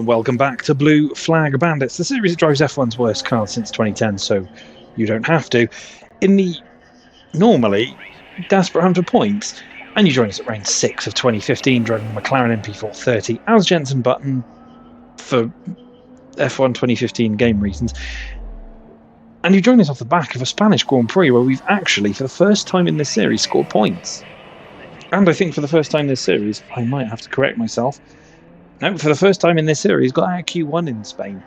and welcome back to Blue Flag Bandits, the series that drives F1's worst cars since 2010, so you don't have to. In the normally desperate hunt for points, and you join us at round 6 of 2015, driving the McLaren MP430 as Jenson Button for F1 2015 game reasons. And you join us off the back of a Spanish Grand Prix where we've actually, for the first time in this series, scored points. And I think for the first time in this series, I might have to correct myself. No, for the first time in this series, got out Q1 in Spain.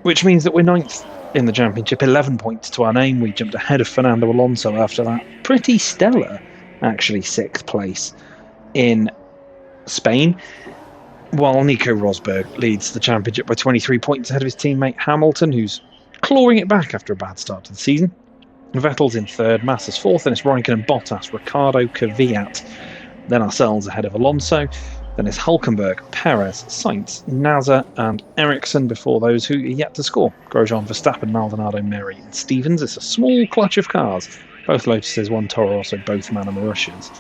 Which means that we're 9th in the championship, 11 points to our name. We jumped ahead of Fernando Alonso after that. Pretty stellar, actually, 6th place in Spain. While Nico Rosberg leads the championship by 23 points ahead of his teammate Hamilton, who's clawing it back after a bad start to the season. Vettel's in 3rd, Massa's 4th, and it's Raikkonen and Bottas, Ricciardo, Kvyat. Then ourselves ahead of Alonso. Then it's Hülkenberg, Perez, Sainz, Nasser, and Ericsson before those who are yet to score. Grosjean, Verstappen, Maldonado, Mary, and Stevens. It's a small clutch of cars. Both Lotuses, one Toro Rosso, both Mana Marussias.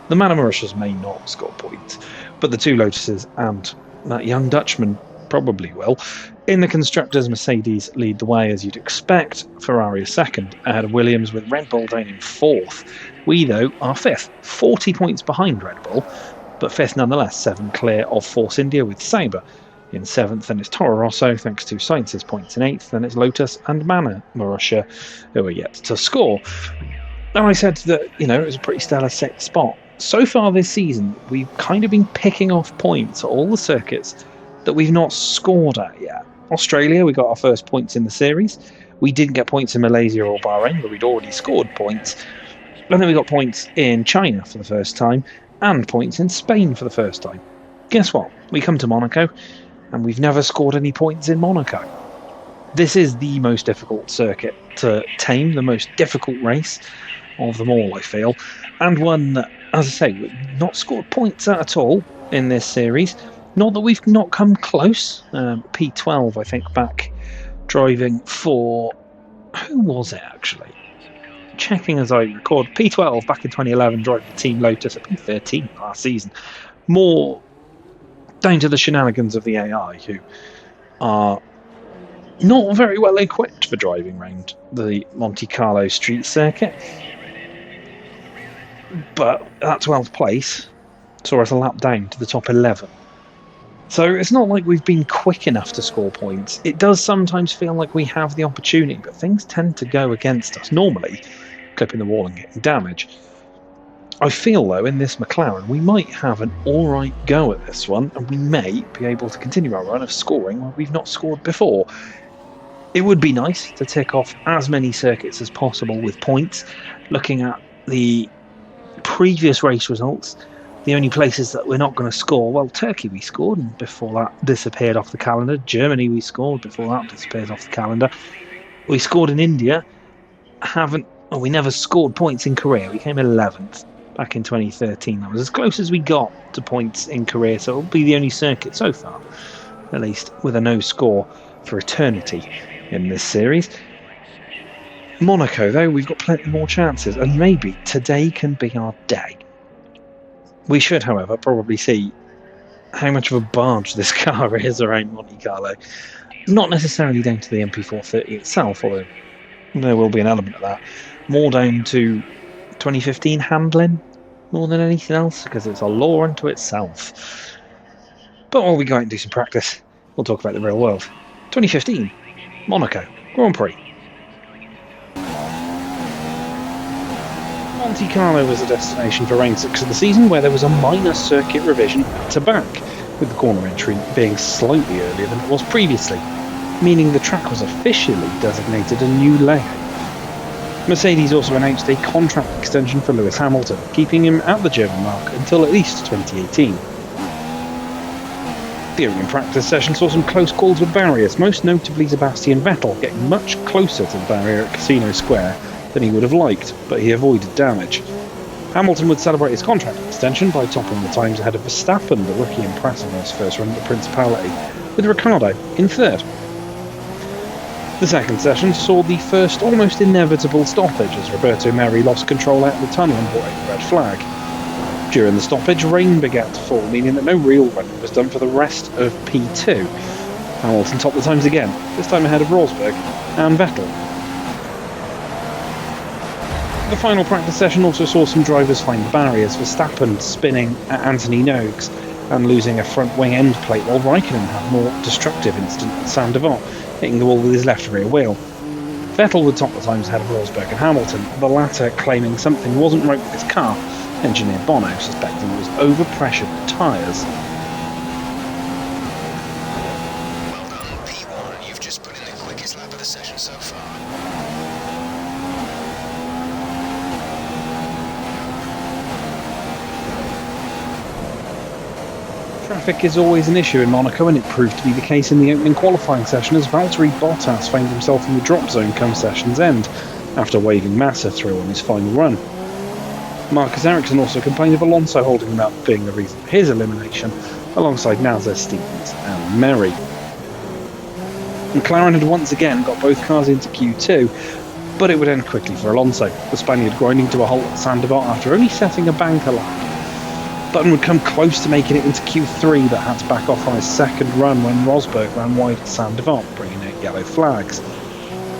The Mana Marussias may not score points, but the 2 Lotuses and that young Dutchman probably will. In the constructors, Mercedes lead the way as you'd expect. Ferrari is 2nd, ahead of Williams with Red Bull down in 4th. We, though, are 5th, 40 points behind Red Bull, but 5th nonetheless, 7 clear of Force India with Sauber in 7th. Then it's Toro Rosso, thanks to Sainz's points in 8th. Then it's Lotus and Mana Marussia, who are yet to score. Now, I said that, it was a pretty stellar 6th spot. So far this season, we've kind of been picking off points at all the circuits that we've not scored at yet. Australia, we got our first points in the series. We didn't get points in Malaysia or Bahrain, but we'd already scored points. And then we got points in China for the first time, and points in Spain for the first time. Guess what? We come to Monaco, and we've never scored any points in Monaco. This is the most difficult circuit to tame, the most difficult race of them all, I feel. And one that, as I say, we've not scored points at all in this series. Not that we've not come close. P12, I think, back driving for... Who was it, actually? Checking as I record. P12 back in 2011, driving for Team Lotus at P13 last season. More down to the shenanigans of the AI, who are not very well equipped for driving around the Monte Carlo street circuit. But that 12th place saw us a lap down to the top 11. So it's not like we've been quick enough to score points. It does sometimes feel like we have the opportunity, but things tend to go against us. Normally, clipping the wall and getting damage. I feel, though, in this McLaren, we might have an alright go at this one, and we may be able to continue our run of scoring where we've not scored before. It would be nice to tick off as many circuits as possible with points. Looking at the previous race results, the only places that we're not going to score, well, Turkey we scored, and before that disappeared off the calendar. Germany we scored, before that disappeared off the calendar. We scored in India. We never scored points in Korea. We came 11th back in 2013. That was as close as we got to points in Korea, so it'll be the only circuit so far, at least, with a no score for eternity in this series. Monaco, though, we've got plenty more chances, and maybe today can be our day. We should, however, probably see how much of a barge this car is around Monte Carlo. Not necessarily down to the MP430 itself, although there will be an element of that. More down to 2015 handling, more than anything else, because it's a law unto itself. But while we go out and do some practice, we'll talk about the real world. 2015, Monaco, Grand Prix. Monte Carlo was the destination for round 6 of the season, where there was a minor circuit revision back to back, with the corner entry being slightly earlier than it was previously, meaning the track was officially designated a new layout. Mercedes also announced a contract extension for Lewis Hamilton, keeping him at the German mark until at least 2018. The opening practice session saw some close calls with barriers, most notably Sebastian Vettel getting much closer to the barrier at Casino Square than he would have liked, but he avoided damage. Hamilton would celebrate his contract extension by topping the times ahead of Verstappen, the rookie impressive in his first run at the Principality, with Ricciardo in 3rd. The second session saw the first almost inevitable stoppage as Roberto Merri lost control out of the tunnel and brought out the red flag. During the stoppage, rain began to fall, meaning that no real running was done for the rest of P2. Hamilton topped the times again, this time ahead of Rosberg and Vettel. The final practice session also saw some drivers find the barriers, Verstappen spinning at Anthony Noakes and losing a front wing end plate, while Raikkonen had a more destructive incident at Saint-Devant, hitting the wall with his left rear wheel. Vettel would top the times ahead of Rosberg and Hamilton, the latter claiming something wasn't right with his car, engineer Bono suspecting it was over-pressured tyres. Well done, P1, you've just put in the quickest lap of the session so far. Traffic is always an issue in Monaco, and it proved to be the case in the opening qualifying session as Valtteri Bottas found himself in the drop zone come session's end, after waving Massa through on his final run. Marcus Ericsson also complained of Alonso holding him up, being the reason for his elimination, alongside Nasser, Stevens and Merry. McLaren had once again got both cars into Q2, but it would end quickly for Alonso, the Spaniard grinding to a halt at Saint-Devant after only setting a banker lap. Button would come close to making it into Q3, but had to back off on his second run when Rosberg ran wide at Saint-Devant, bringing out yellow flags.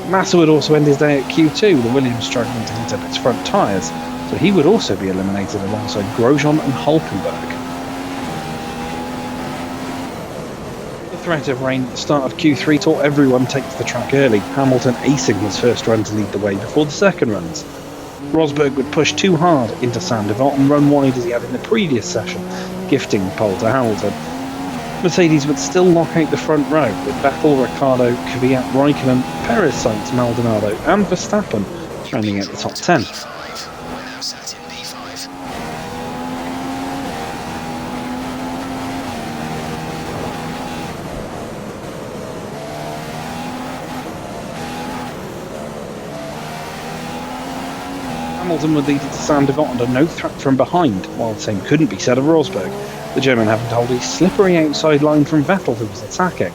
Massa would also end his day at Q2, the Williams struggling to heat up its front tyres, so he would also be eliminated alongside Grosjean and Hulkenberg. The threat of rain at the start of Q3 taught everyone to take to the track early, Hamilton acing his first run to lead the way before the second runs. Rosberg would push too hard into Saint-Devant and run wide as he had in the previous session, gifting the pole to Hamilton. Mercedes would still knock out the front row, with Vettel, Ricciardo, Kvyat, Raikkonen, Perez, Sainz, Maldonado and Verstappen rounding out the top 10. Hamilton would lead it to Saint-Devant under no threat from behind, while the same couldn't be said of Rosberg, the German having to hold a slippery outside line from Vettel, who was attacking.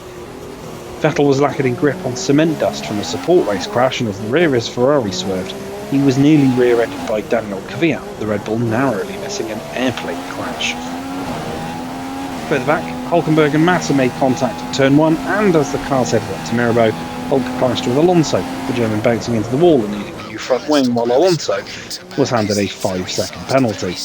Vettel was lacking in grip on cement dust from a support race crash, and as the rear of his Ferrari swerved, he was nearly rear-ended by Daniel Kvyat, the Red Bull narrowly missing an airplane crash. Further back, Hulkenberg and Massa made contact at turn 1, and as the cars headed up to Mirabeau, Hulk clashed with Alonso, the German bouncing into the wall and needing a new front wing, while Alonso was handed a 5-second penalty.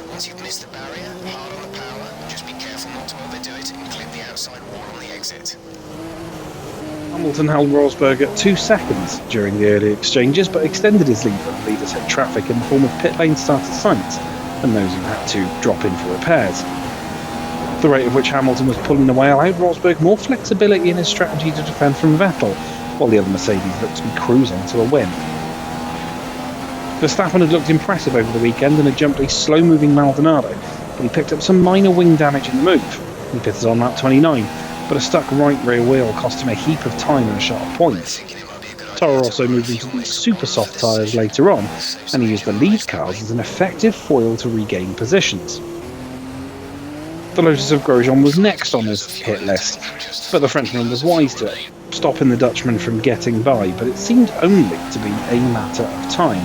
Once you've missed the barrier, hard on the power, just be careful not to overdo it and clip the outside wall on the exit. Hamilton held Rosberg at 2 seconds during the early exchanges, but extended his lead when the leaders hit traffic in the form of pit lane starter Sainz and those who had to drop in for repairs. The rate at which Hamilton was pulling away allowed Rosberg more flexibility in his strategy to defend from Vettel, while the other Mercedes looked to be cruising to a win. Verstappen had looked impressive over the weekend and had jumped a slow-moving Maldonado, but he picked up some minor wing damage in the move. He pitted on lap 29, but a stuck right rear wheel cost him a heap of time and a sharp points. Toro also moved into these super soft tyres later on, and he used the lead cars as an effective foil to regain positions. The Lotus of Grosjean was next on his hit list, but the Frenchman was wise to it, stopping the Dutchman from getting by, but it seemed only to be a matter of time.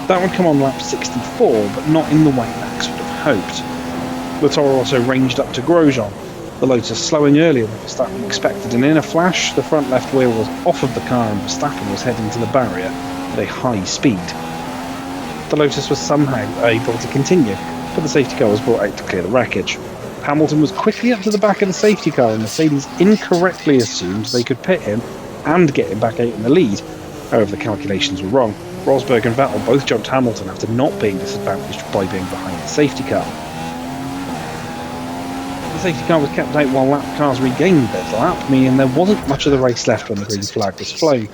That would come on lap 64, but not in the way Max would have hoped. The Toro also ranged up to Grosjean, the Lotus slowing earlier than Verstappen expected, and in a flash, the front left wheel was off of the car and Verstappen was heading to the barrier at a high speed. The Lotus was somehow able to continue, but the safety car was brought out to clear the wreckage. Hamilton was quickly up to the back of the safety car, and Mercedes incorrectly assumed they could pit him and get him back out in the lead. However, the calculations were wrong. Rosberg and Vettel both jumped Hamilton after not being disadvantaged by being behind the safety car. The safety car was kept out while lap cars regained their lap, meaning there wasn't much of the race left when the green flag was flown.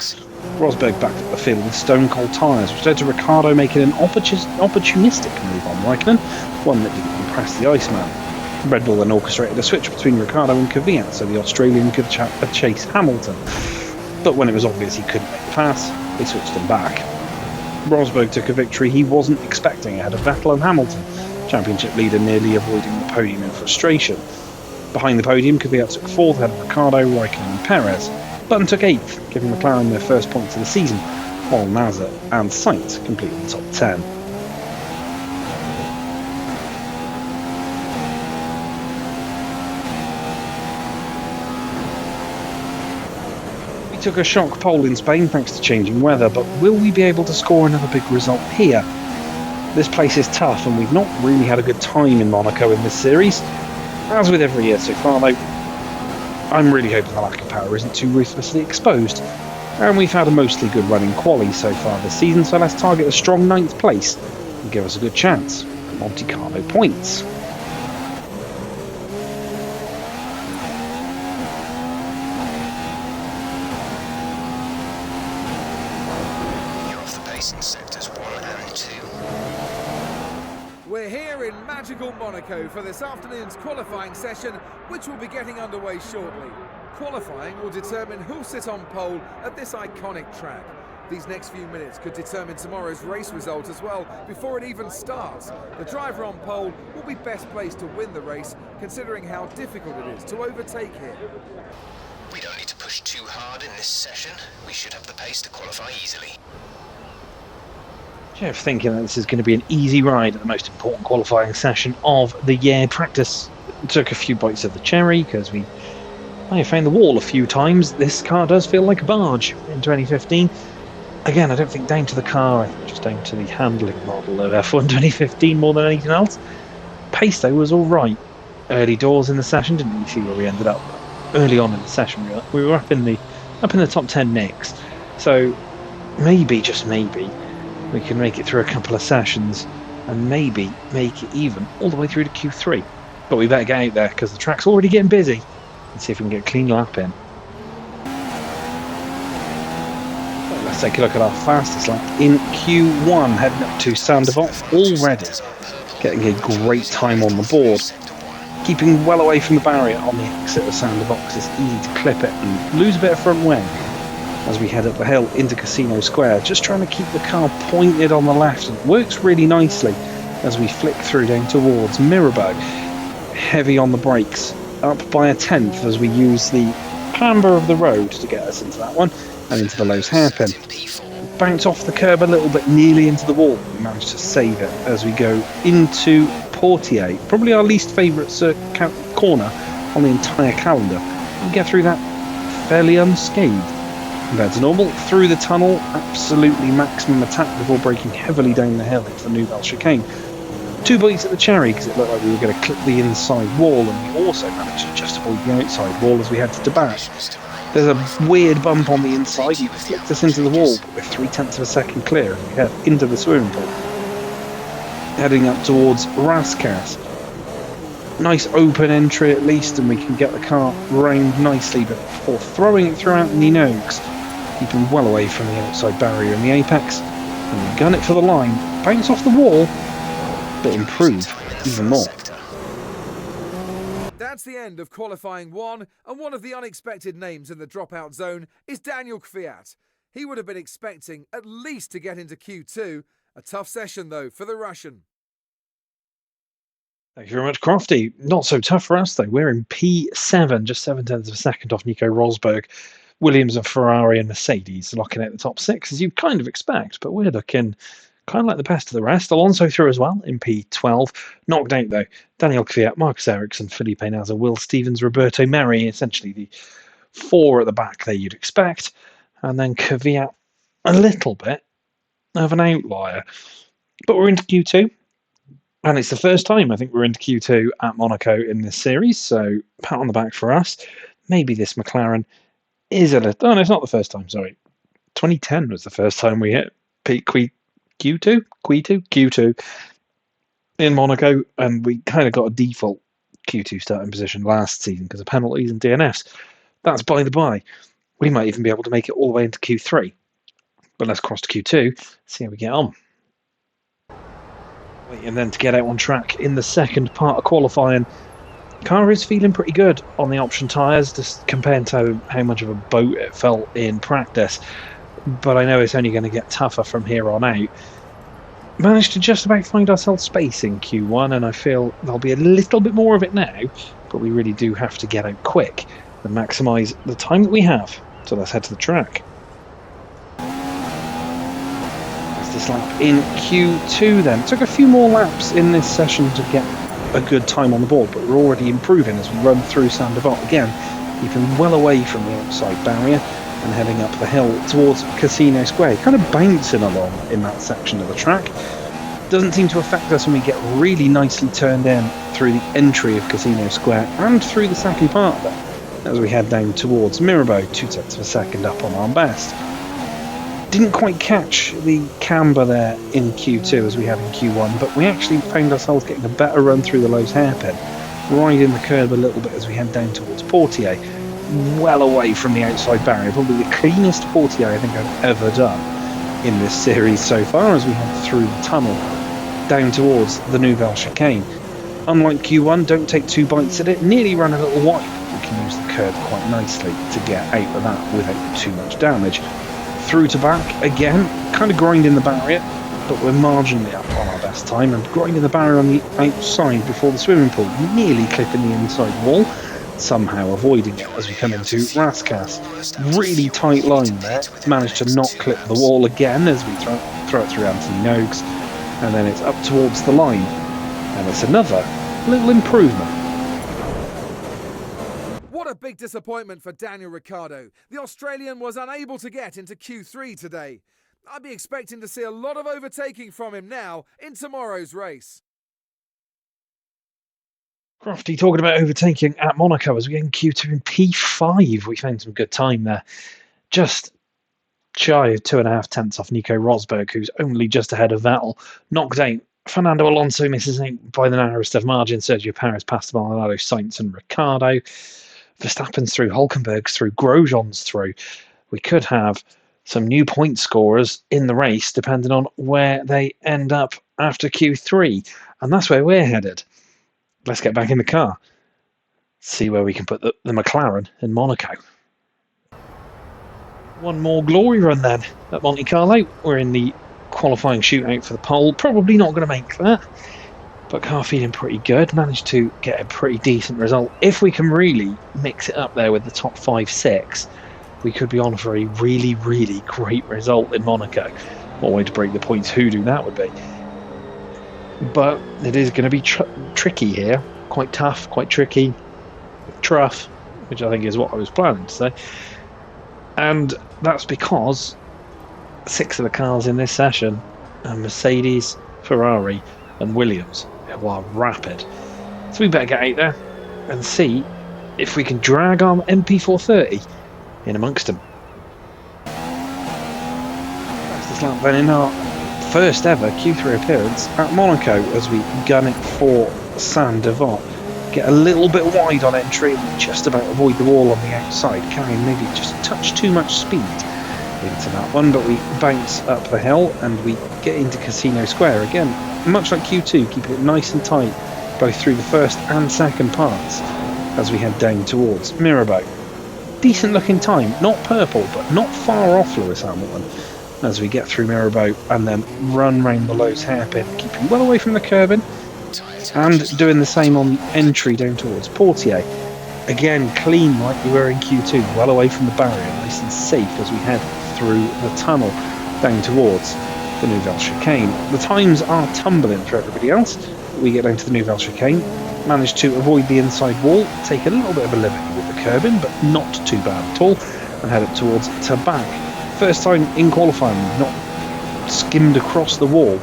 Rosberg backed up the field with stone-cold tyres, which led to Ricciardo making an opportunistic move on Raikkonen, one that didn't impress the Iceman. Red Bull then orchestrated a switch between Ricciardo and Kvyat so the Australian could chase Hamilton. But when it was obvious he couldn't make the pass, they switched him back. Rosberg took a victory he wasn't expecting ahead of Vettel and Hamilton, championship leader nearly avoiding the podium in frustration. Behind the podium, Kvyat took 4th ahead of Ricciardo, Raikkonen and Perez. Button took 8th, giving McLaren their first points of the season, while Nasser and Sainz completed the top 10. We took a shock pole in Spain thanks to changing weather, but will we be able to score another big result here? This place is tough and we've not really had a good time in Monaco in this series. As with every year so far though, I'm really hoping the lack of power isn't too ruthlessly exposed. And we've had a mostly good run in quali so far this season, so let's target a strong 9th place and give us a good chance at Monte Carlo points. You're off the pace in sectors 1 and 2. We're here in magical Monaco for this afternoon's qualifying session, which will be getting underway shortly. Qualifying will determine who'll sit on pole at this iconic track. These next few minutes could determine tomorrow's race result as well before it even starts. The driver on pole will be best placed to win the race, considering how difficult it is to overtake here. We don't need to push too hard in this session. We should have the pace to qualify easily. Jeff thinking that this is going to be an easy ride at the most important qualifying session of the year. Practice took a few bites of the cherry because I found the wall a few times. This car does feel like a barge in 2015. Again, I don't think down to the car, I think just down to the handling model of F1 2015 more than anything else. Pace though was alright. Early doors in the session, didn't really see where we ended up. Early on in the session we were up in the top 10 next. So maybe, just maybe, we can make it through a couple of sessions and maybe make it even all the way through to Q3. But we better get out there because the track's already getting busy. Let's see if we can get a clean lap in. Let's take a look at our fastest lap in Q1, heading up to Sandoval already. Getting a great time on the board. Keeping well away from the barrier on the exit of Sandoval because it's easy to clip it and lose a bit of front wing as we head up the hill into Casino Square. Just trying to keep the car pointed on the left, and it works really nicely as we flick through down towards Mirabeau. Heavy on the brakes, up by a 10th as we use the camber of the road to get us into that one and into the Lowe's hairpin. Bounce off the curb a little bit, nearly into the wall. We managed to save it as we go into Portier, probably our least favourite corner on the entire calendar. We get through that fairly unscathed. Compared to normal, through the tunnel, absolutely maximum attack before braking heavily down the hill into the Nouvelle chicane. 2 bites at the cherry because it looked like we were going to clip the inside wall, and we also managed to just avoid the outside wall as we head to bash. There's a weird bump on the inside, you flicked us into the wall, but we're 0.3 of a second clear as we head into the swimming pool. Heading up towards Rascasse. Nice open entry at least, and we can get the car round nicely before throwing it throughout the Nogues, keeping well away from the outside barrier in the apex, and we gun it for the line, bounce off the wall, but improve even more. That's the end of qualifying 1, and one of the unexpected names in the dropout zone is Daniel Kvyat. He would have been expecting at least to get into Q2. A tough session though for the Russian. Thank you very much, Crofty. Not so tough for us though. We're in P7, just 0.7 of a second off Nico Rosberg. Williams and Ferrari and Mercedes locking out the top 6 as you'd kind of expect, but we're looking kind of like the best of the rest. Alonso through as well in P12. Knocked out though. Daniel Kvyat, Marcus Ericsson, Felipe Nasser, Will Stevens, Roberto Merri, essentially the 4 at the back there you'd expect. And then Kvyat a little bit of an outlier. But we're into Q2. And it's the first time I think we're into Q2 at Monaco in this series. So pat on the back for us. Maybe this McLaren is a little... Oh, no, it's not the first time, sorry. 2010 was the first time we hit Q2 in Monaco, and we kind of got a default Q2 starting position last season because of penalties and DNFs. That's by the by. We might even be able to make it all the way into Q3. But let's cross to Q2, see how we get on. And then to get out on track in the second part of qualifying. Car is feeling pretty good on the option tyres, just compared to how much of a boat it felt in practice. But I know it's only going to get tougher from here on out. Managed to just about find ourselves space in Q1, and I feel there'll be a little bit more of it now. but we really do have to get out quick and maximise the time that we have. So let's head to the track. That's this lap in Q2 then. It took a few more laps in this session to get a good time on the board, but we're already improving as we run through Saint-Devote again, keeping well away from the outside barrier and heading up the hill towards Casino Square, kind of bouncing along in that section of the track. Doesn't seem to affect us when we get really nicely turned in through the entry of Casino Square and through the Saki Park there, as we head down towards Mirabeau, 2/10 of a second up on our best. Didn't quite catch the camber there in Q2 as we had in Q1, but we actually found ourselves getting a better run through the Lowe's hairpin, riding the curb a little bit as we head down towards Portier, well away from the outside barrier, probably the cleanest Portier I think I've ever done in this series so far as we head through the tunnel down towards the Nouvelle Chicane. Unlike Q1, don't take two bites at it, nearly run a little wide. We can use the curb quite nicely to get out of that without too much damage. Through to back again, kind of grinding the barrier, but we're marginally up on our best time and grinding the barrier on the outside before the swimming pool, nearly clipping the inside wall, somehow avoiding it as we come into Rascasse. Really tight line there, managed to not clip the wall again as we throw it through Anthony Noakes, and then it's up towards the line, and it's another little improvement. What a big disappointment for Daniel Ricciardo. The Australian was unable to get into Q3 today. I'd be expecting to see a lot of overtaking from him now in tomorrow's race. Crofty talking about overtaking at Monaco as we get in Q2 in P5. We found some good time there. Just shy of 2.5 tenths off Nico Rosberg, who's only just ahead of Vettel. Knocked out. Fernando Alonso misses out by the narrowest of margin. Sergio Perez past Maldonado, Sainz and Ricciardo. Verstappen's through, Hulkenberg's through, Grosjean's through. We could have some new point scorers in the race depending on where they end up after Q3. And that's where we're headed. Let's get back in the car. See where we can put the McLaren in Monaco. One more glory run then at Monte Carlo. We're in the qualifying shootout for the pole. Probably not going to make that, but car feeling pretty good. Managed to get a pretty decent result. If we can really mix it up there with the top 5-6, we could be on for a really, really great result in Monaco. What way to break the points hoodoo that would be. But it is going to be tricky here. Quite tough, quite tricky. Truff, which I think is what I was planning to say. And that's because 6 of the cars in this session are Mercedes, Ferrari and Williams, who are rapid. So we better get out there and see if we can drag our MP430 in amongst them. That's the slap then in our first ever Q3 appearance at Monaco as we gun it for Saint-Devote. Get a little bit wide on entry and just about avoid the wall on the outside, carrying maybe just a touch too much speed into that one, but we bounce up the hill and we get into Casino Square again, much like Q2, keeping it nice and tight both through the first and second parts as we head down towards Mirabeau. Decent looking time, not purple but not far off Lewis Hamilton as we get through Mirabeau and then run round the Lowe's hairpin, keeping well away from the curbing and doing the same on the entry down towards Portier. Again, clean like we were in Q2, well away from the barrier, nice and safe as we head through the tunnel down towards the Nouvelle Chicane. The times are tumbling for everybody else. We get down to the Nouvelle Chicane, manage to avoid the inside wall, take a little bit of a liberty with the curbing, but not too bad at all, and head up towards Tabac. First time in qualifying, not skimmed across the wall,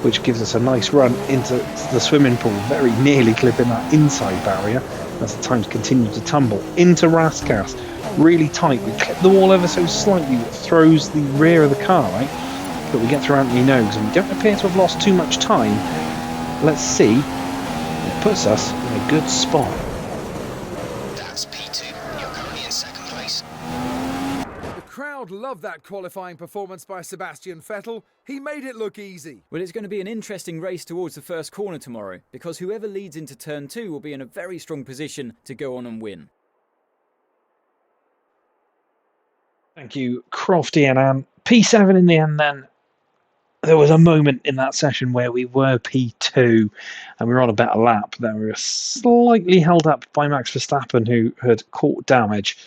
which gives us a nice run into the swimming pool, very nearly clipping that inside barrier as the times continue to tumble. Into Rascasse, really tight. We clip the wall ever so slightly, that throws the rear of the car out, but we get through Anthony Noakes and we don't appear to have lost too much time. Let's see. It puts us in a good spot. That's P2. You're currently in second place. The crowd loved that qualifying performance by Sebastian Vettel. He made it look easy. Well, it's going to be an interesting race towards the first corner tomorrow, because whoever leads into turn 2 will be in a very strong position to go on and win. Thank you, Crofty and Anne. P7 in the end then. there was a moment in that session where we were P2 and we were on a better lap. Then we were slightly held up by Max Verstappen, who had caught damage,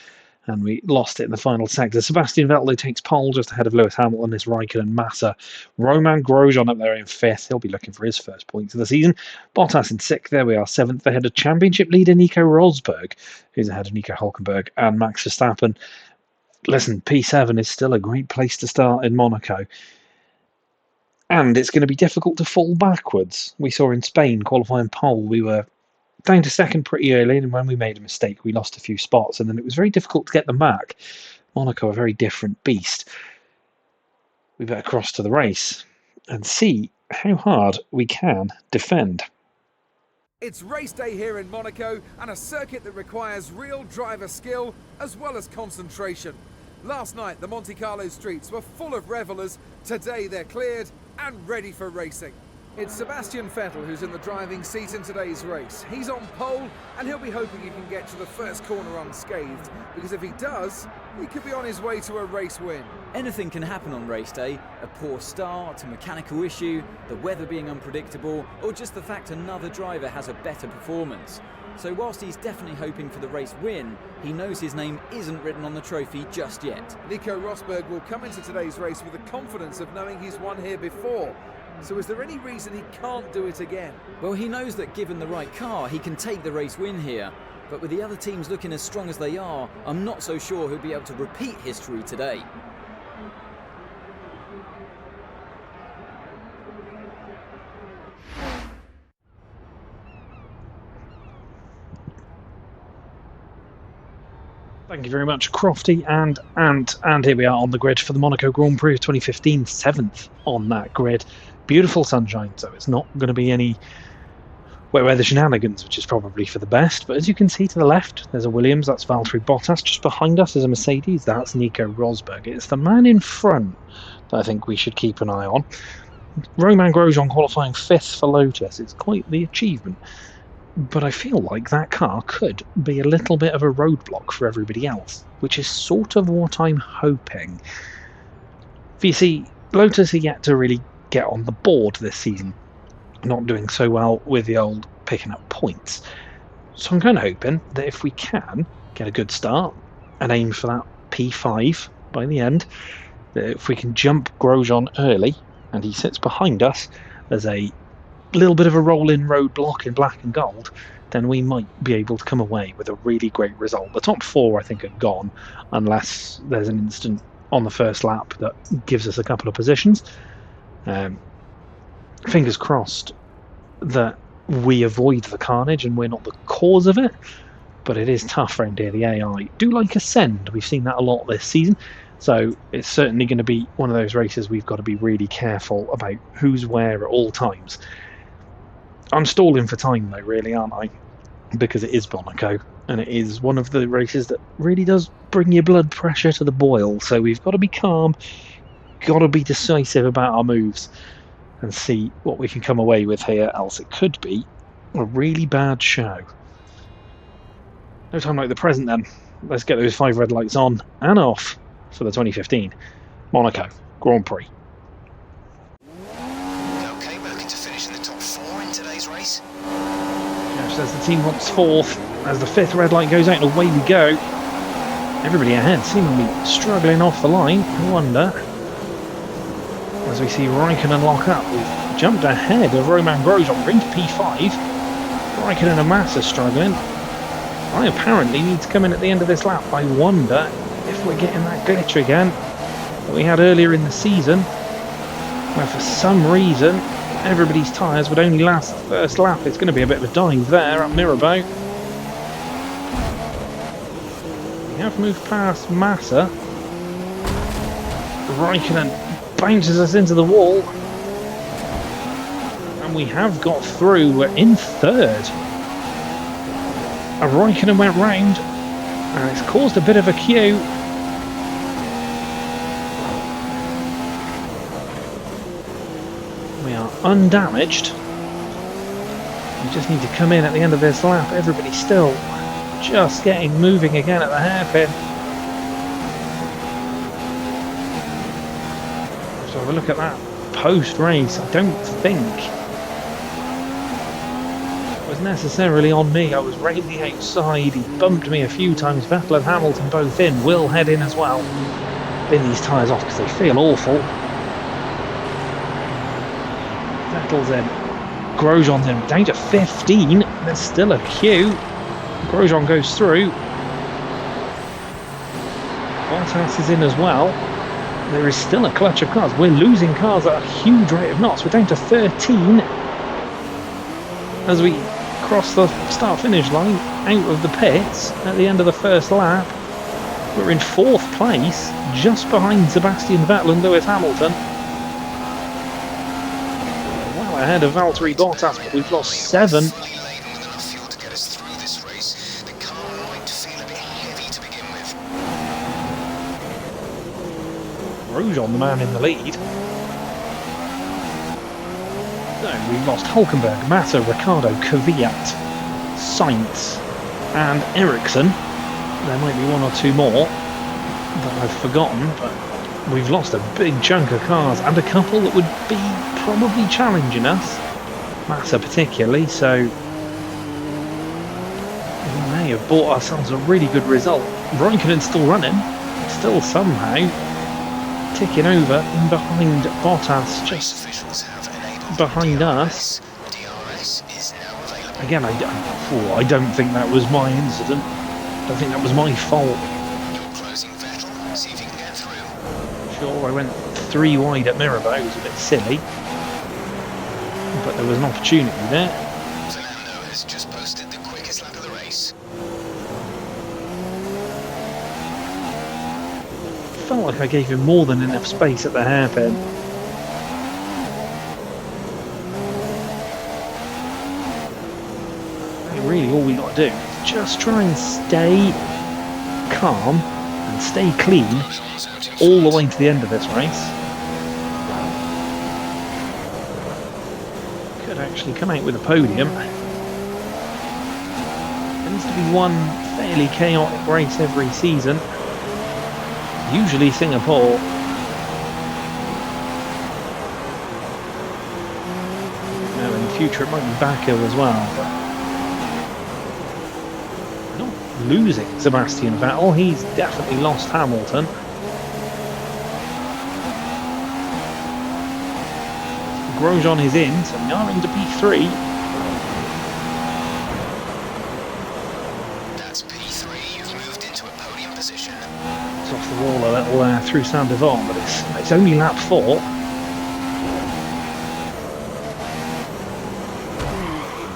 and we lost it in the final sector. Sebastian Vettel takes pole just ahead of Lewis Hamilton. It's Raikkonen and Massa. Romain Grosjean up there in 5th. He'll be looking for his first points of the season. Bottas in 6th. There we are, 7th. Ahead of championship leader Nico Rosberg, who's ahead of Nico Hülkenberg and Max Verstappen. Listen, P7 is still a great place to start in Monaco. And it's going to be difficult to fall backwards. We saw in Spain, qualifying pole, we were down to 2nd pretty early, and when we made a mistake, we lost a few spots, and then it was very difficult to get them back. Monaco, a very different beast. We better cross to the race and see how hard we can defend. It's race day here in Monaco, and a circuit that requires real driver skill as well as concentration. Last night, the Monte Carlo streets were full of revellers. Today, they're cleared and ready for racing. It's Sebastian Vettel who's in the driving seat in today's race. He's on pole, and he'll be hoping he can get to the first corner unscathed, because if he does, he could be on his way to a race win. Anything can happen on race day. A poor start, a mechanical issue, the weather being unpredictable, or just the fact another driver has a better performance. So whilst he's definitely hoping for the race win, he knows his name isn't written on the trophy just yet. Nico Rosberg will come into today's race with the confidence of knowing he's won here before. So is there any reason he can't do it again? Well, he knows that given the right car, he can take the race win here. But with the other teams looking as strong as they are, I'm not so sure he'll be able to repeat history today. Thank you very much, Crofty, and here we are on the grid for the Monaco Grand Prix of 2015, 7th on that grid. Beautiful sunshine, so it's not going to be any wet weather shenanigans, which is probably for the best. But as you can see to the left, there's a Williams, that's Valtteri Bottas. Just behind us is a Mercedes, that's Nico Rosberg. It's the man in front that I think we should keep an eye on. Romain Grosjean qualifying 5th for Lotus. It's quite the achievement. But I feel like that car could be a little bit of a roadblock for everybody else, which is sort of what I'm hoping. For you see, Lotus are yet to really get on the board this season, not doing so well with the old picking up points. So I'm kind of hoping that if we can get a good start and aim for that P5 by the end, that if we can jump Grosjean early and he sits behind us as a little bit of a roll-in roadblock in black and gold, then we might be able to come away with a really great result. The top 4, I think, are gone, unless there's an instant on the first lap that gives us a couple of positions. Fingers crossed that we avoid the carnage and we're not the cause of it, but it is tough around here. The AI do like Ascend. We've seen that a lot this season. So it's certainly going to be one of those races we've got to be really careful about who's where at all times. I'm stalling for time though, really, aren't I? Because it is Monaco, and it is one of the races that really does bring your blood pressure to the boil. So we've got to be calm, got to be decisive about our moves, and see what we can come away with here, else it could be a really bad show. No time like the present then. Let's get those 5 red lights on and off for the 2015 Monaco Grand Prix. Okay, we're looking to finish in the top 4 in today's race. Josh says the team wants 4th as the 5th red light goes out and away we go. Everybody ahead seemingly struggling off the line. I wonder, as we see Raikkonen lock up, we've jumped ahead of Romain Grosjean. We're into P5. Raikkonen and Massa struggling. I apparently need to come in at the end of this lap. I wonder if we're getting that glitch again that we had earlier in the season, where for some reason everybody's tyres would only last the first lap. It's going to be a bit of a dive there at Mirabeau. We have moved past Massa. Raikkonen bounces us into the wall, and we have got through. We're in 3rd. A Raikkonen went round, and it's caused a bit of a queue. We are undamaged. We just need to come in at the end of this lap. Everybody's still just getting moving again at the hairpin. So have a look at that post-race, I don't think it was necessarily on me. I was right the outside. He bumped me a few times. Vettel and Hamilton both in. Will head in as well. Bin these tyres off because they feel awful. Vettel's in. Grosjean's in. Down to 15. There's still a queue. Grosjean goes through. Bottas is in as well. There is still a clutch of cars. We're losing cars at a huge rate of knots. We're down to 13 as we cross the start-finish line out of the pits at the end of the first lap. We're in 4th place, just behind Sebastian Vettel and Lewis Hamilton. Well ahead of Valtteri Bottas, but we've lost 7. Grosjean, the man in the lead. So we've lost Hulkenberg, Massa, Ricciardo, Kvyat, Sainz and Ericsson. There might be 1 or 2 more that I've forgotten, but we've lost a big chunk of cars and a couple that would be probably challenging us. Massa particularly, so we may have bought ourselves a really good result. Raikkonen's still running, still somehow ticking over in behind Bottas, just behind us. Again, I don't think that was my incident. I don't think that was my fault. Sure, I went 3 wide at Mirabeau, it was a bit silly, but there was an opportunity there. Fernando has just posted the quickest lap of the race. Felt like I gave him more than enough space at the hairpin. Really, all we got to do is just try and stay calm and stay clean all the way to the end of this race. Could actually come out with a podium. Tends to be one fairly chaotic race every season. Usually Singapore. Now in the future it might be Baku as well, but not losing Sebastian Vettel, he's definitely lost Hamilton. Grosjean is in, so we are into P3. That's P3, you've moved into a podium position. It's off the wall a little through Saint-Devant, but it's only lap 4.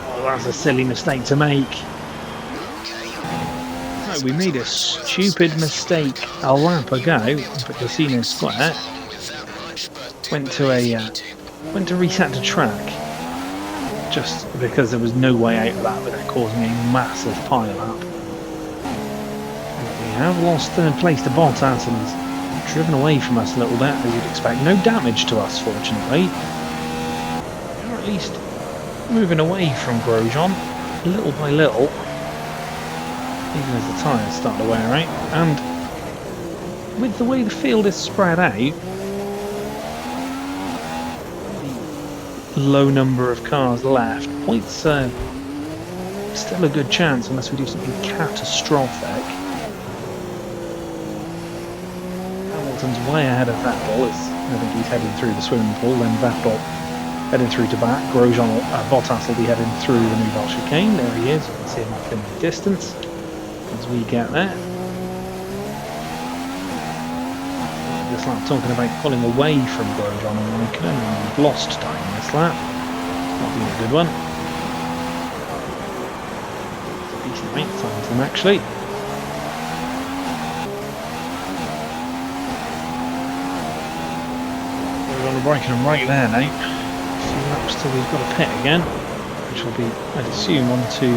Oh, that's a silly mistake to make. No, we made a stupid mistake a lap ago, but Casino Square went to reset the track just because there was no way out of that without causing a massive pile up. We have lost 3rd place to Bottas and he's driven away from us a little bit, as you'd expect. No damage to us, fortunately. We're at least moving away from Grosjean, little by little, even as the tyres start to wear out. And with the way the field is spread out, the low number of cars left, points still a good chance unless we do something catastrophic. Hamilton's way ahead of Vettel, I think he's heading through the swimming pool, then Vettel heading through to back. Grosjean, Bottas will be heading through the Nouvelle chicane. There he is, you can see him up in the distance as we get there. This lap talking about pulling away from Grosjean and Raikkonen, and we've lost time this lap. Not been a good one. It's a decent rate time to them actually. Grosjean and Raikkonen right there now. A few laps till we've got a pit again, which will be, I'd assume, on to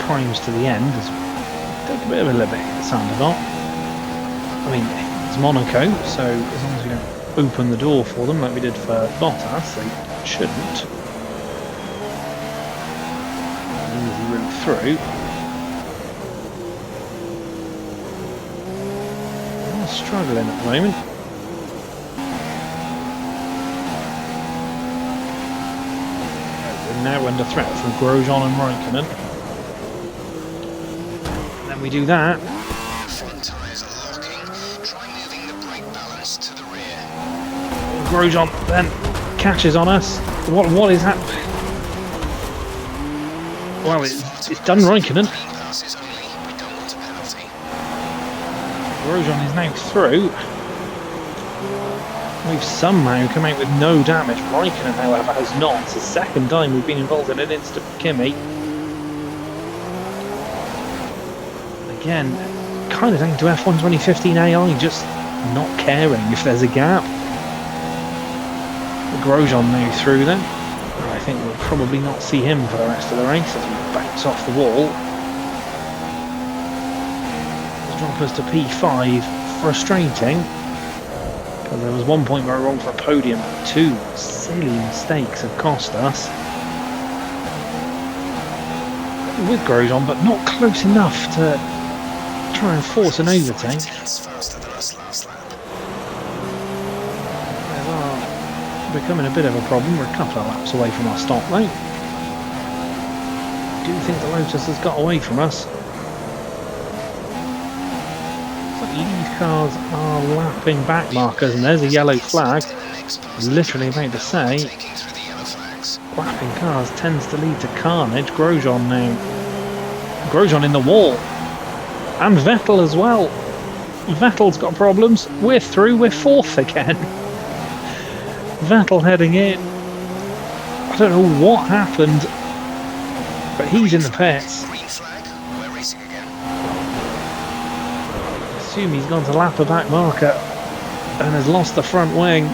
primes to the end as we take a bit of a liberty at Saint-Devant. I mean, it's Monaco, so as long as we don't open the door for them like we did for Bottas, they shouldn't. An easy route through. We're struggling at the moment. now under threat from Grosjean and Raikkonen. And then we do that. Front tyres are locking. Try moving the brake balance to the rear. Grosjean then catches on us. What is happening? Well, it's done Raikkonen. Clean passes only. We don't want a penalty. Grosjean is now through. We've somehow come out with no damage. Raikkonen, however, has not. It's the second time we've been involved in an instant Kimi. Again, kind of down to F1 2015 AI, just not caring if there's a gap. Grosjean now through then. I think we'll probably not see him for the rest of the race as we bounce off the wall. Drop us to P5. Frustrating. Because there was one point where I rolled for a podium. Two silly mistakes have cost us. With Grosjean, but not close enough to try and force an overtake. Faster than us last lap. Becoming a bit of a problem. We're a couple of laps away from our stop though. I do think the Lotus has got away from us. Lead cars are lapping back markers, and there's a yellow flag. Literally about to say, lapping cars tends to lead to carnage. Grosjean now. Grosjean in the wall. And Vettel as well. Vettel's got problems. We're through, we're fourth again. Vettel heading in. I don't know what happened, but he's in the pits. I assume he's gone to lap a back marker and has lost the front wing.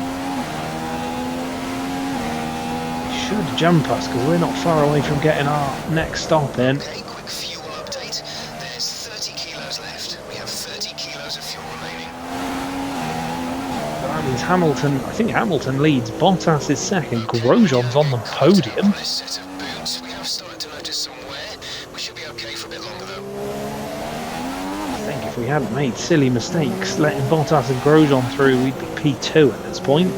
He should jump us because we're not far away from getting our next stop in. Okay, quick fuel update. There's 30 kilos left. We have 30 kilos of fuel remaining. That means Hamilton, I think Hamilton leads. Bottas is second. Grosjean's on the podium. This set of boots, we have started to notice some wear. We should be okay for a bit longer though. I think if we hadn't made silly mistakes letting Bottas and Grosjean through, we'd be P2 at this point.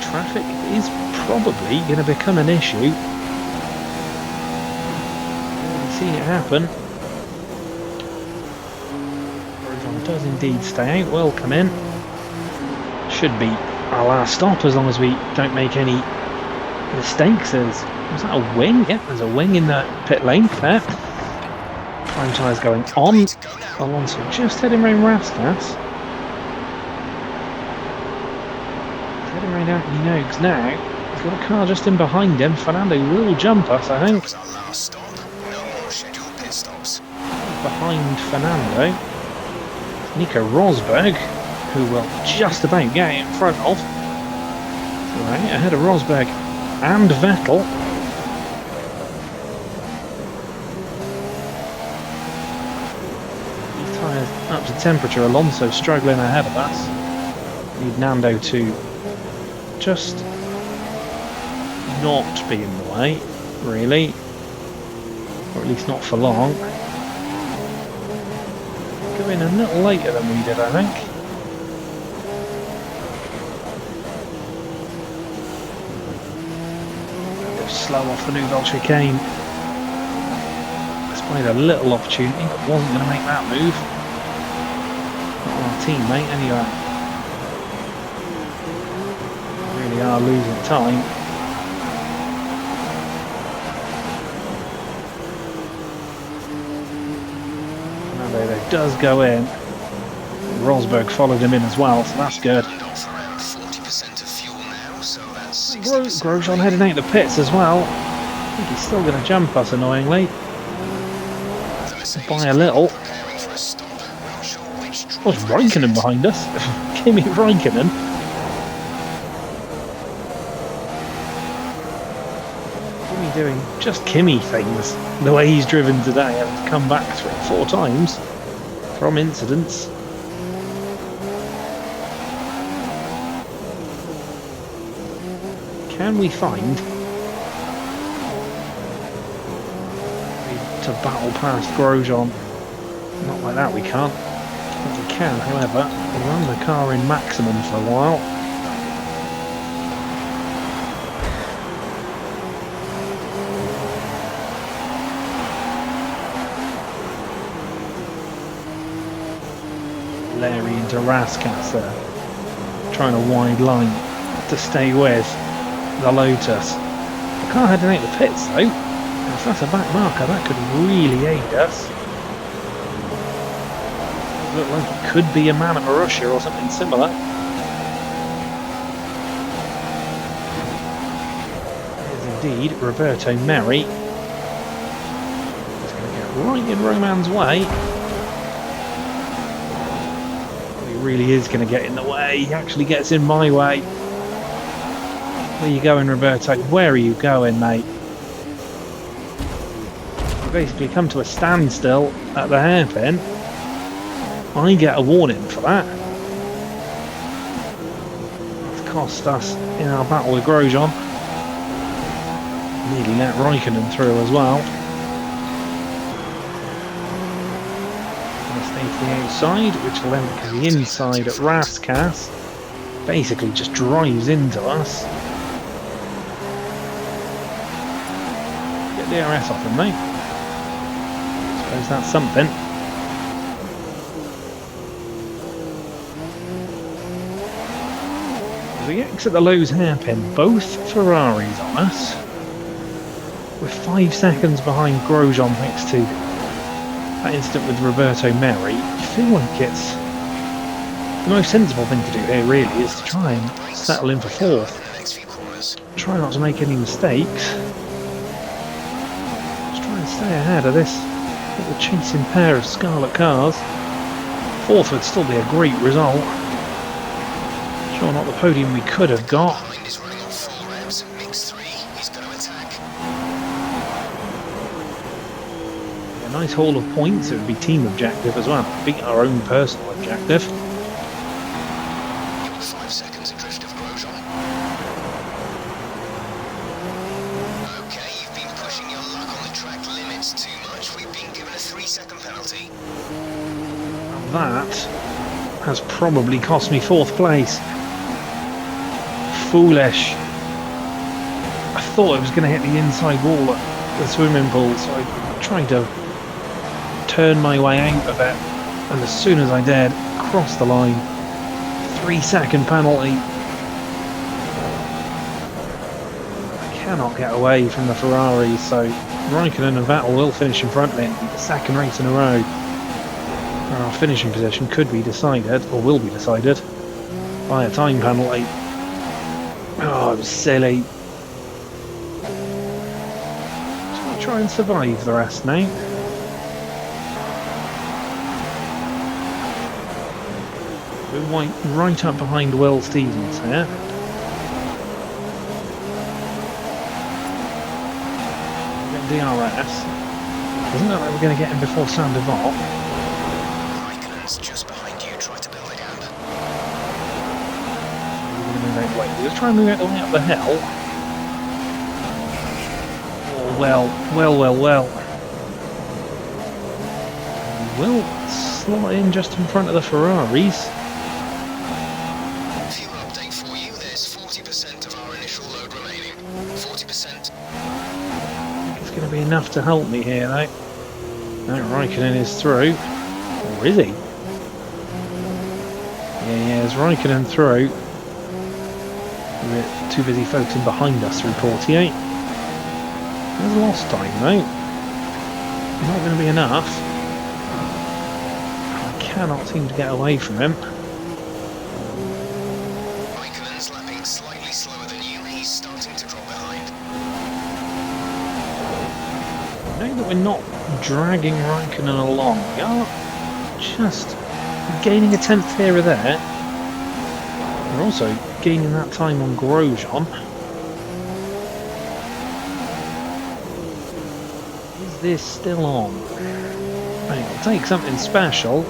Traffic is probably going to become an issue. We've seen it happen. Grosjean does indeed stay out. Welcome in. Should be our last stop as long as we don't make any mistakes. Was that a wing? Yep, there's a wing in the pit lane there. Prime tyres going on. Alonso just heading round Rastas. Heading round Anthony Noakes now. He's got a car just in behind him. Fernando will jump us, I think. That was our last stop. No more scheduled pit stops. Behind Fernando. Nico Rosberg, who will just about get in front of. Right, ahead of Rosberg and Vettel. Tyres up to temperature. Alonso struggling ahead of us. Need Nando to just not be in the way, really, or at least not for long. Go in a little later than we did, I think. A bit slow off the Nouvelle chicane. Despite a little opportunity, but wasn't going to make that move. Not our teammate, anyway. Really are losing time. Fernando though does go in. Rosberg followed him in as well, so that's good. Grosjean heading out the pits as well. I think he's still going to jump us, annoyingly. By a little. Oh, it's Raikkonen behind us. Kimi Raikkonen. Kimi doing just Kimi things. The way he's driven today and come back 3 or 4 times from incidents. Can we find to battle past Grosjean? Not like that, we can't. But we can, however, run the car in maximum for a while. Very into Raskas there. Trying a wide line to stay with the Lotus. The car heading out the pits though. If that's a back marker, that could really aid us. Look like it could be a man at Marussia or something similar. It is indeed Roberto Merri. He's going to get right in Roman's way. He really is going to get in the way. He actually gets in my way. Where are you going, Roberto? Where are you going, mate? You basically come to a standstill at the hairpin. I get a warning for that. It's cost us in our battle with Grosjean. Nearly let Raikkonen through as well. Going to stay to the outside, which will then because the inside at Raskas basically just drives into us. Get DRS off him, mate. Suppose that's something. We exit the Lowe's hairpin, both Ferraris on us. We're 5 seconds behind Grosjean thanks to that incident with Roberto Merri. I feel like it's the most sensible thing to do here really is to try and settle in for 4th. Try not to make any mistakes. Just try and stay ahead of this little chasing pair of scarlet cars. 4th would still be a great result. Sure, not the podium we could have got. A nice haul of points. It would be team objective as well. Beat our own personal objective. 5 seconds adrift of Grosjean. Okay, you've been pushing your luck on the track limits too much. We've been given a 3-second penalty. And that has probably cost me 4th place. Foolish. I thought I was going to hit the inside wall at the swimming pool, so I tried to turn my way out of it, and as soon as I did, cross the line. 3-second penalty. I cannot get away from the Ferraris, so Raikkonen and Vettel will finish in front of me. It'll be the 2nd race in a row. And our finishing position could be decided, or will be decided, by a time penalty. Oh, it was silly. Shall we try and survive the rest now? We're right up behind Will Stevens here. We've got DRS. Doesn't look like we're going to get him before Sandoval. Raikkonen's just behind you. Try to build a gap. Let's try and move out the way up the hill. Oh, well. We'll slot in just in front of the Ferraris. Fuel update for you. There's 40% of our initial load remaining. 40%. It's going to be enough to help me here, though. That Raikkonen is through. Or is he? Yeah, is Raikkonen through. We're too busy focusing behind us through 48. There's lost time though. Not going to be enough. I cannot seem to get away from him. Raikkonen's lapping slightly slower than you. He's starting to drop behind. Now that we're not dragging Raikkonen along, we are just gaining a 10th here or there. We're also gaining that time on Grosjean. Is this still on? Right, it'll take something special.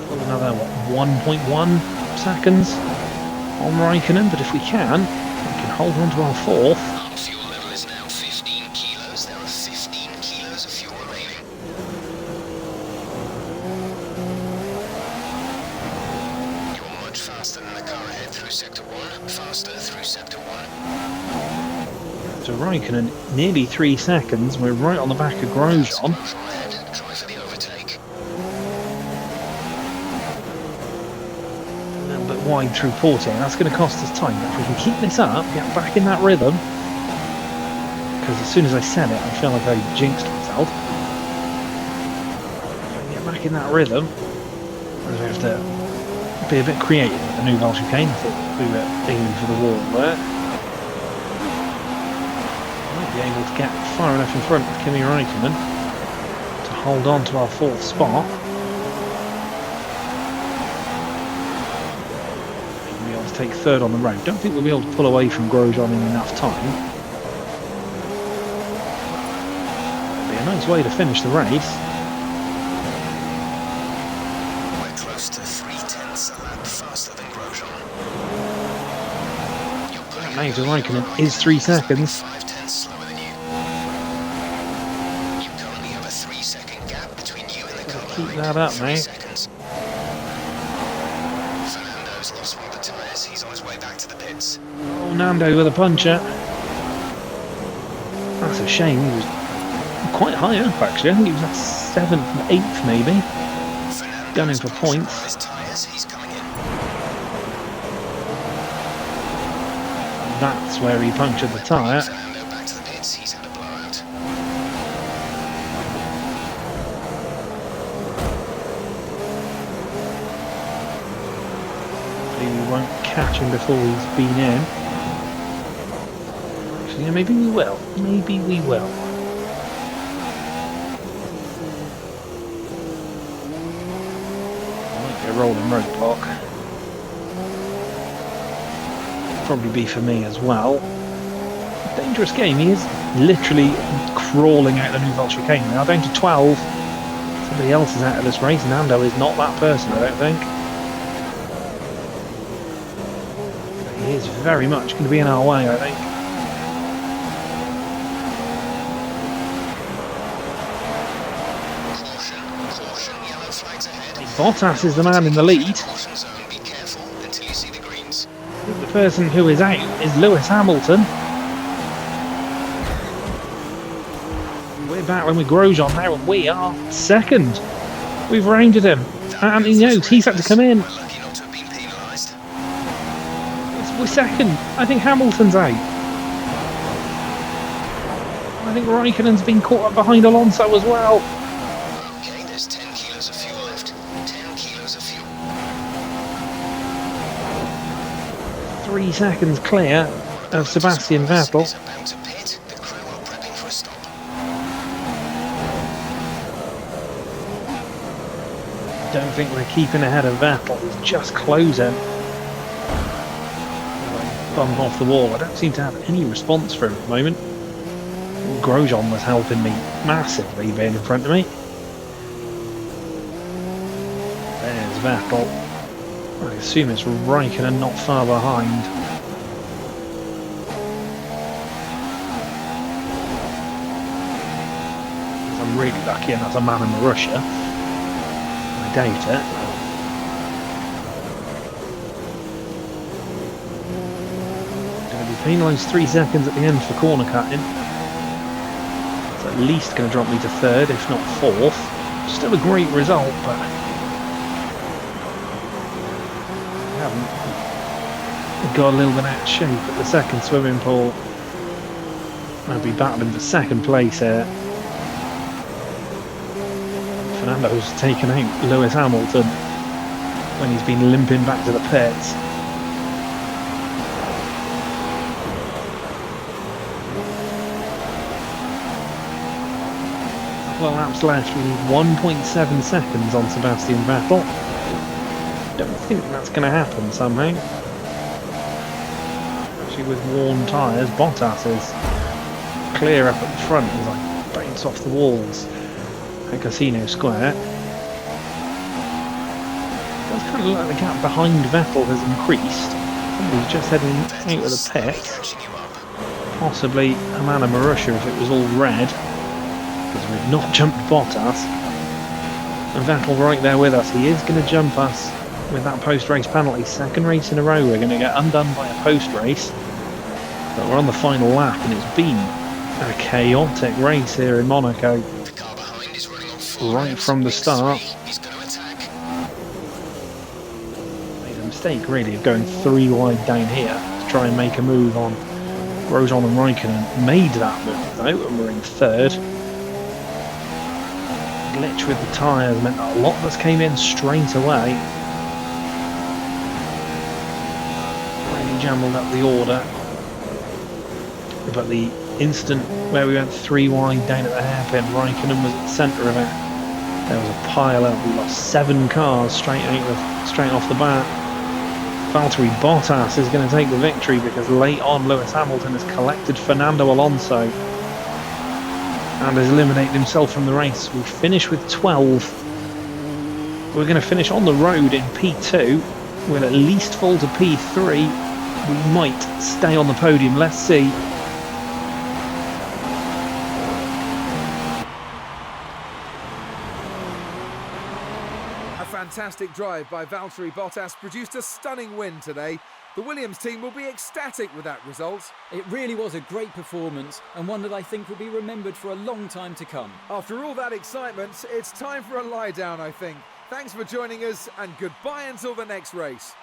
Got another, 1.1 seconds on Raikkonen, but if we can hold on to our 4th. Fuel level is now 15 kilos. There are 15 kilos of fuel remaining. Faster than the car ahead through sector 1, faster through sector 1. So Raikkonen nearly 3 seconds, we're right on the back of Grosjean. Try for the wide through Portier. That's going to cost us time. But if we can keep this up, get back in that rhythm, because as soon as I said it, I feel like I jinxed myself. If I can get back in that rhythm, we have to be a bit creative with the Nouvelle Chicane. I thought we were aiming for the wall there. Might be able to get far enough in front of Kimi Räikkönen to hold on to our 4th spot. We'll be able to take 3rd on the road. Don't think we'll be able to pull away from Grosjean in enough time. It'll be a nice way to finish the race. We're close to 3/10 a lap faster than Grosjean. Major Räikkönen is 3 seconds. 5/10 slower than you. You currently have a 3-second gap between you and the car. Keep that up, mate. Seconds. Fernando's lost one of the tyres. He's on his way back to the pits. Oh, Nando with a puncher. That's a shame. He was quite high up, actually. I think he was at 7th and 8th, maybe. Gunning for points. His tyres. He's coming in. That's where he punctured the tyre. Fernando back to the pits. He's had a blowout. Maybe we won't catch him before he's been in. Actually, yeah, maybe we will. Maybe we will. Might be a rolling roadblock. Probably be for me as well. Dangerous game. He is literally crawling out the Nouvelle Chicane now, down to 12. Somebody else is out of this race. Nando is not that person, I don't think. He is very much going to be in our way, I think. Caution, yellow flags ahead. Bottas is the man in the lead. Caution zone, be careful until you see the greens. The person who is out is Lewis Hamilton. We're back when we Grosjean now, and we are 2nd. We've rounded him, and he knows he's had to come in. We're lucky not to have been penalised. We're 2nd. I think Hamilton's out. I think Raikkonen's been caught up behind Alonso as well. Okay, there's 10 kilos of fuel left. 10 kilos of fuel. 3 seconds clear of Sebastian Vettel. Is about to pit. The crew are prepping for a stop. Don't think we're keeping ahead of Vettel. He's just closing. Bump off the wall. I don't seem to have any response for him at the moment. Grosjean was helping me massively being in front of me. There's Vettel. I assume it's Raikkonen not far behind. I'm really lucky and that's a man in Marussia. I doubt it. Going to be penalised 3 seconds at the end for corner cutting. It's at least going to drop me to 3rd, if not 4th. Still a great result, but I haven't got a little bit out of shape at the 2nd swimming pool. I'll be battling for 2nd place here. Fernando's taken out Lewis Hamilton when he's been limping back to the pits. Well, laps left. We need 1.7 seconds on Sebastian Vettel. Don't think that's going to happen somehow. Actually, with worn tyres, Bottas is clear up at the front as I bounce off the walls at Casino Square. It does kind of look like the gap behind Vettel has increased. Somebody's just heading out of the pit. Possibly a man of Marussia if it was all red. Because we've not jumped Bottas. And Vettel right there with us. He is going to jump us with that post-race penalty. 2nd race in a row we're going to get undone by a post-race. But we're on the final lap and it's been a chaotic race here in Monaco. The car behind is running on full Right revs. from the start. He's going to attack. Made a mistake, really, of going 3 wide down here to try and make a move on Grosjean and Raikkonen. Made that move, though, and we're in 3rd. Glitch with the tyres meant that a lot of us came in straight away. Really jumbled up the order. But the instant where we went 3 wide down at the hairpin, Raikkonen was at the centre of it. There was a pile up. We lost 7 cars straight off the bat. Valtteri Bottas is going to take the victory because late on Lewis Hamilton has collected Fernando Alonso and has eliminated himself from the race. We finish with 12. We're going to finish on the road in P2. We'll at least fall to P3. We might stay on the podium. Let's see. Fantastic drive by Valtteri Bottas produced a stunning win today. The Williams team will be ecstatic with that result. It really was a great performance and one that I think will be remembered for a long time to come. After all that excitement, it's time for a lie down, I think. Thanks for joining us and goodbye until the next race.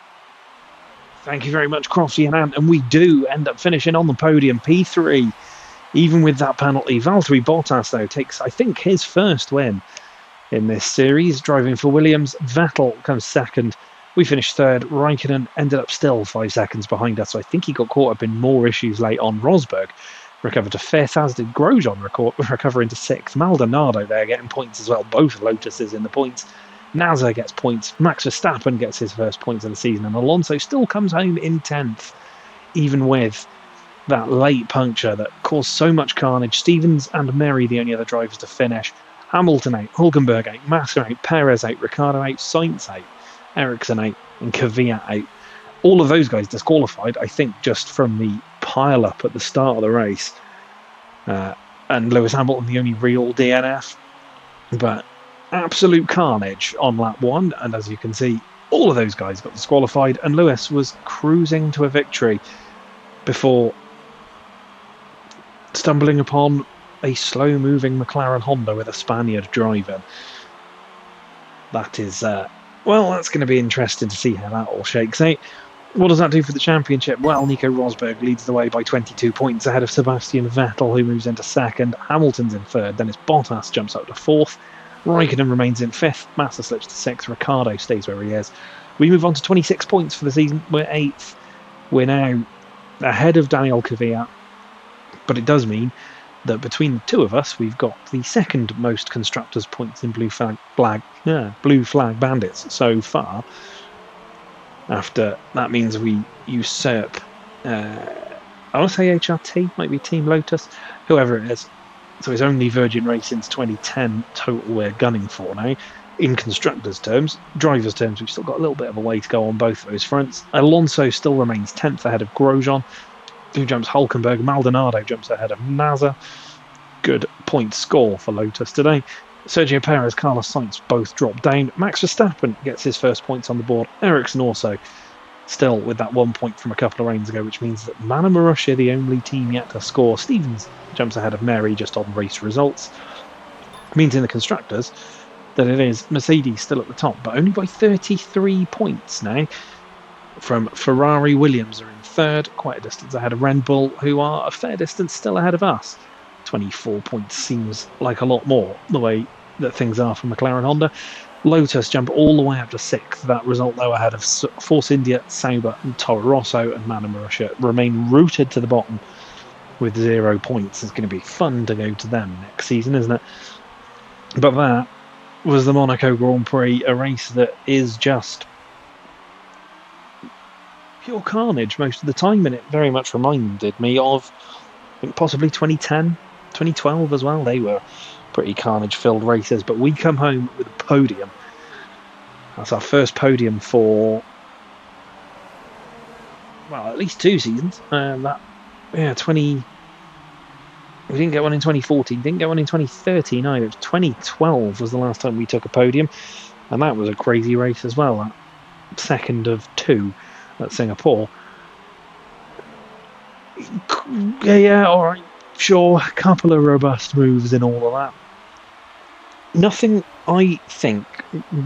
Thank you very much, Crofty and Ant, and we do end up finishing on the podium, P3. Even with that penalty, Valtteri Bottas, though, takes, I think, his first win in this series, driving for Williams. Vettel comes 2nd. We finished 3rd. Raikkonen ended up still 5 seconds behind us, so I think he got caught up in more issues late on. Rosberg recovered to 5th, as did Grosjean recovering to 6th. Maldonado there getting points as well. Both Lotuses in the points. Nasser gets points. Max Verstappen gets his first points of the season, and Alonso still comes home in 10th, even with that late puncture that caused so much carnage. Stevens and Merry the only other drivers to finish. Hamilton out, Hulkenberg out, Massa out, Perez out, Ricciardo out, Sainz out, Ericsson out, and Kvyat out. All of those guys disqualified, I think, just from the pile-up at the start of the race. And Lewis Hamilton, the only real DNF. But absolute carnage on lap 1, and as you can see, all of those guys got disqualified, and Lewis was cruising to a victory before stumbling upon a slow-moving McLaren Honda with a Spaniard driving. That is, well, that's going to be interesting to see how that all shakes out. What does that do for the championship? Well, Nico Rosberg leads the way by 22 points ahead of Sebastian Vettel, who moves into 2nd. Hamilton's in 3rd, then it's Bottas jumps up to 4th. Raikkonen remains in 5th, Massa slips to 6th, Ricciardo stays where he is. We move on to 26 points for the season. We're 8th. We're now ahead of Daniel Kvyat, but it does mean that between the two of us, we've got the 2nd most constructors' points in Blue Flag Bandits so far. After that means we usurp, I want to say HRT, might be Team Lotus, whoever it is. So it's only Virgin Race since 2010 total we're gunning for now. In constructors' terms, drivers' terms, we've still got a little bit of a way to go on both of those fronts. Alonso still remains 10th ahead of Grosjean, who jumps Hulkenberg. Maldonado jumps ahead of Nasser. Good point score for Lotus today. Sergio Perez, Carlos Sainz both drop down. Max Verstappen gets his first points on the board. Ericsson also still with that 1 point from a couple of rains ago, which means that Mana Marussia, the only team yet to score. Stevens jumps ahead of Mary just on race results. Means in the constructors that it is Mercedes still at the top, but only by 33 points now. From Ferrari, Williams are in 3rd, quite a distance ahead of Red Bull, who are a fair distance still ahead of us. 24 points seems like a lot more, the way that things are for McLaren Honda. Lotus jump all the way up to 6th. That result, though, ahead of Force India, Sauber, and Toro Rosso, and Mana Marussia remain rooted to the bottom with 0 points. It's going to be fun to go to them next season, isn't it? But that was the Monaco Grand Prix, a race that is just pure carnage most of the time, and it very much reminded me of, I think, possibly 2010, 2012 as well. They were pretty carnage-filled races, but we come home with a podium. That's our first podium for, well, at least 2 seasons. We didn't get one in 2014, didn't get one in 2013 either. 2012 was the last time we took a podium, and that was a crazy race as well. That 2nd of 2 at Singapore. Yeah, alright, sure, a couple of robust moves in all of that. Nothing, I think,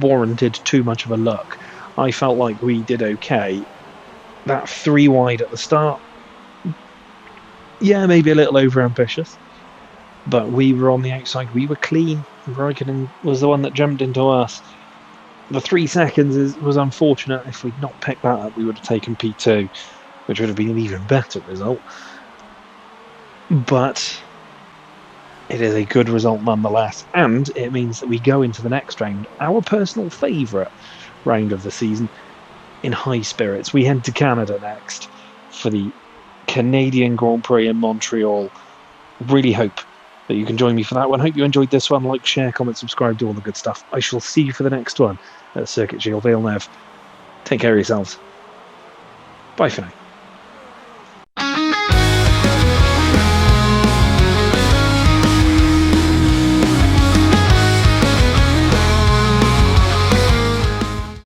warranted too much of a look. I felt like we did okay. That 3 wide at the start, yeah, maybe a little over-ambitious, but we were on the outside. We were clean. Raikkonen was the one that jumped into us. The 3 seconds was unfortunate. If we'd not picked that up, we would have taken P2, which would have been an even better result. But it is a good result nonetheless, and it means that we go into the next round, our personal favourite round of the season, in high spirits. We head to Canada next for the Canadian Grand Prix in Montreal. Really hope that you can join me for that one. Hope you enjoyed this one. Like, share, comment, subscribe, do all the good stuff. I shall see you for the next one at Circuit Gilles Villeneuve. Take care of yourselves. Bye for now.